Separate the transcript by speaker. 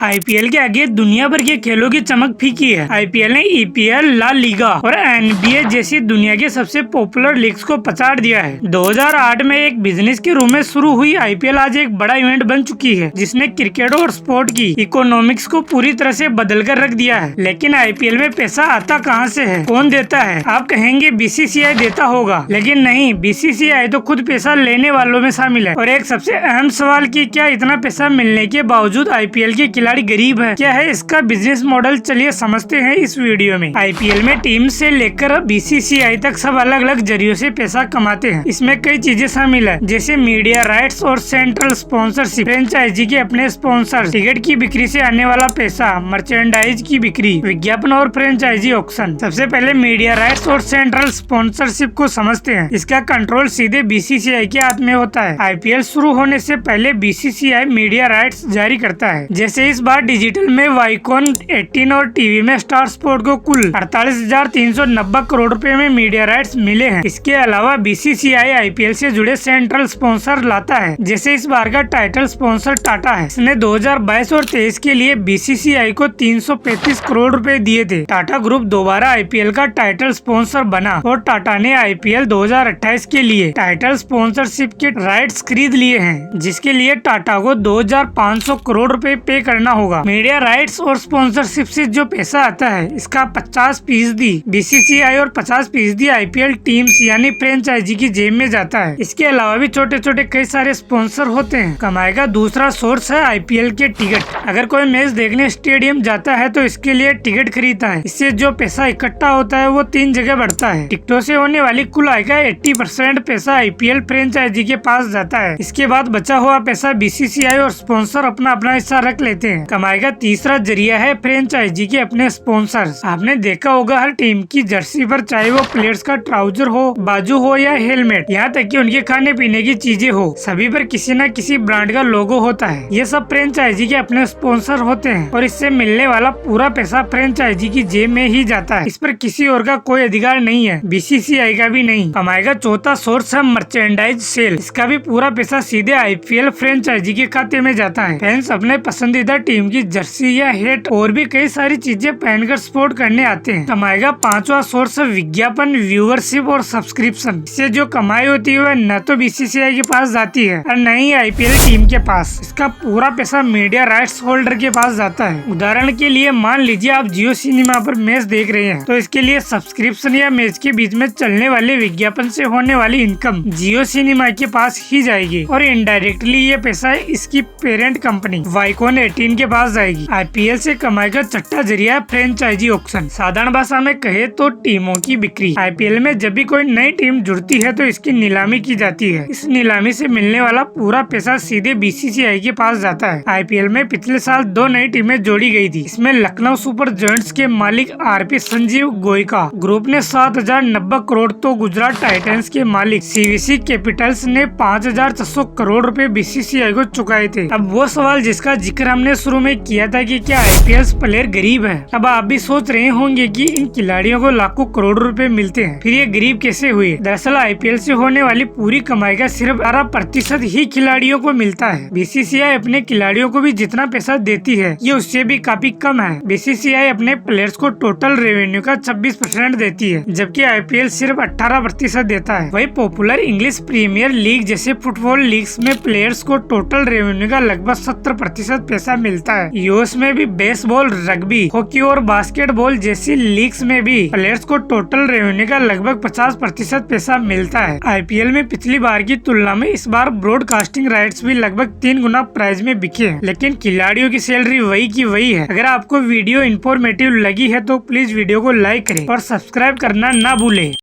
Speaker 1: IPL के आगे दुनिया भर के खेलों की चमक फीकी है। आईपीएल ने ईपीएल, ला लीगा और एनबीए जैसी दुनिया के सबसे पॉपुलर लीग्स को पछाड़ दिया है। 2008 में एक बिजनेस के रूप में शुरू हुई आईपीएल आज एक बड़ा इवेंट बन चुकी है, जिसने क्रिकेट और स्पोर्ट की इकोनॉमिक्स को पूरी तरह से बदल कर रख दिया है। लेकिन आईपीएल में पैसा आता कहां से है, कौन देता है? आप कहेंगे बीसीसीआई देता होगा, लेकिन नहीं, बीसीसीआई तो खुद पैसा लेने वालों में शामिल है। और एक सबसे अहम सवाल की क्या इतना पैसा मिलने के बावजूद आईपीएल के खिलाड़ी गरीब है? क्या है इसका बिजनेस मॉडल? चलिए समझते हैं इस वीडियो में। आईपीएल में टीम से लेकर बीसीसीआई तक सब अलग अलग जरियों से पैसा कमाते हैं। इसमें कई चीजें शामिल है, जैसे मीडिया राइट्स और सेंट्रल स्पॉन्सरशिप, फ्रेंचाइजी के अपने स्पॉन्सर, टिकट की बिक्री से आने वाला पैसा, मर्चेंडाइज की बिक्री, विज्ञापन और फ्रेंचाइजी ऑक्शन। सबसे पहले मीडिया राइट्स और सेंट्रल स्पॉन्सरशिप को समझते हैं। इसका कंट्रोल सीधे बीसीसीआई के हाथ में होता है। आईपीएल शुरू होने से पहले बीसीसीआई मीडिया राइट्स जारी करता है। जैसे इस बार डिजिटल में वाइकॉन 18 और टीवी में स्टार स्पोर्ट को कुल 48,390 करोड़ रुपए में मीडिया राइट्स मिले हैं। इसके अलावा बीसीसीआई आईपीएल से जुड़े सेंट्रल स्पॉन्सर लाता है, जैसे इस बार का टाइटल स्पॉन्सर टाटा है। इसने 2022 और 23 के लिए बीसीसीआई को 335 करोड़ रुपए दिए थे। टाटा ग्रुप दोबारा आईपीएल का टाइटल स्पॉन्सर बना और टाटा ने आईपीएल 2028 के लिए टाइटल स्पॉन्सरशिप के राइट्स खरीद लिए हैं, जिसके लिए टाटा को 2,500 करोड़ रुपए पे करना होगा। मीडिया राइट्स और स्पॉन्सरशिप से जो पैसा आता है, इसका 50% बीसीसीआई और 50% आईपीएल टीम्स यानी फ्रेंचाइजी की जेब में जाता है। इसके अलावा भी छोटे छोटे कई सारे स्पॉन्सर होते हैं। कमाई का दूसरा सोर्स है आईपीएल के टिकट। अगर कोई मैच देखने स्टेडियम जाता है तो इसके लिए टिकट खरीदता है। इससे जो पैसा इकट्ठा होता है वो 3 जगह बढ़ता है। टिकटों से होने वाली कुल आय का 80% पैसा आईपीएल फ्रेंचाइजी के पास जाता है। इसके बाद बचा हुआ पैसा बीसीसीआई और स्पॉन्सर अपना अपना हिस्सा रख लेते हैं। कमाई का तीसरा जरिया है फ्रेंचाइजी के अपने स्पॉन्सर्स। आपने देखा होगा हर टीम की जर्सी पर, चाहे वो प्लेयर्स का ट्राउजर हो, बाजू हो या हेलमेट, यहाँ तक कि उनके खाने पीने की चीजें हो, सभी पर किसी न किसी ब्रांड का लोगो होता है। ये सब फ्रेंचाइजी के अपने स्पॉन्सर होते हैं और इससे मिलने वाला पूरा पैसा फ्रेंचाइजी की जेब में ही जाता है। इस पर किसी और का कोई अधिकार नहीं है, बीसीसीआई का भी नहीं। कमाई का चौथा सोर्स है मर्चेंडाइज सेल। इसका भी पूरा पैसा सीधे आईपीएल फ्रेंचाइजी के खाते में जाता है। फैंस अपने पसंदीदा टीम की जर्सी या हेट और भी कई सारी चीजें पहनकर सपोर्ट करने आते हैं। कमाई का पांचवा सोर्स है विज्ञापन, व्यूअरशिप और सब्सक्रिप्शन। इससे जो कमाई होती है वह न तो बीसीसीआई के पास जाती है और न ही आईपीएल टीम के पास। इसका पूरा पैसा मीडिया राइट्स होल्डर के पास जाता है। उदाहरण के लिए मान लीजिए आप जियो सिनेमा पर मैच देख रहे हैं, तो इसके लिए सब्सक्रिप्शन या मैच के बीच में चलने वाले विज्ञापन से होने वाली इनकम जियो सिनेमा के पास ही जाएगी और इनडायरेक्टली ये पैसा इसकी पेरेंट कंपनी वाइकॉन 18 के पास जाएगी। आईपीएल से कमाई का छठा जरिया है फ्रेंचाइजी ऑक्शन। साधारण भाषा में कहे तो टीमों की बिक्री। आईपीएल में जब भी कोई नई टीम जुड़ती है तो इसकी नीलामी की जाती है। इस नीलामी से मिलने वाला पूरा पैसा सीधे बीसीसीआई के पास जाता है। आईपीएल में पिछले साल 2 नई टीमें जोड़ी गई थी। इसमें लखनऊ सुपर जायंट्स के मालिक आरपी संजीव गोयका ग्रुप ने 7,090 करोड़, तो गुजरात टाइटंस के मालिक सीवीसी कैपिटल्स ने 5,600 करोड़ रुपए बीसीसीआई को चुकाए थे। अब वो सवाल जिसका जिक्र हमने शुरू में किया था कि क्या आईपीएल प्लेयर गरीब है, अब आप भी सोच रहे होंगे कि इन खिलाड़ियों को लाखों करोड़ रुपए मिलते हैं, फिर ये गरीब कैसे हुए? दरअसल आईपीएल से होने वाली पूरी कमाई का सिर्फ 12% ही खिलाड़ियों को मिलता है। बीसीसीआई अपने खिलाड़ियों को भी जितना पैसा देती है ये उससे भी काफी कम है। बीसीसीआई अपने प्लेयर्स को टोटल रेवेन्यू का 26% देती है, जबकि आईपीएल सिर्फ 18% देता है। वही पॉपुलर इंग्लिश प्रीमियर लीग जैसे फुटबॉल लीग्स में प्लेयर्स को टोटल रेवेन्यू का लगभग 70% पैसा मिलता है। यूएस में भी बेसबॉल, रग्बी, हॉकी और बास्केटबॉल जैसी लीग्स में भी प्लेयर्स को टोटल रेवेन्यू का लगभग 50% पैसा मिलता है। आईपीएल में पिछली बार की तुलना में इस बार ब्रॉडकास्टिंग राइट्स भी लगभग 3 गुना प्राइस में बिके हैं, लेकिन खिलाड़ियों की सैलरी वही की वही है। अगर आपको वीडियो इंफॉर्मेटिव लगी है तो प्लीज वीडियो को लाइक करें और सब्सक्राइब करना ना भूलें।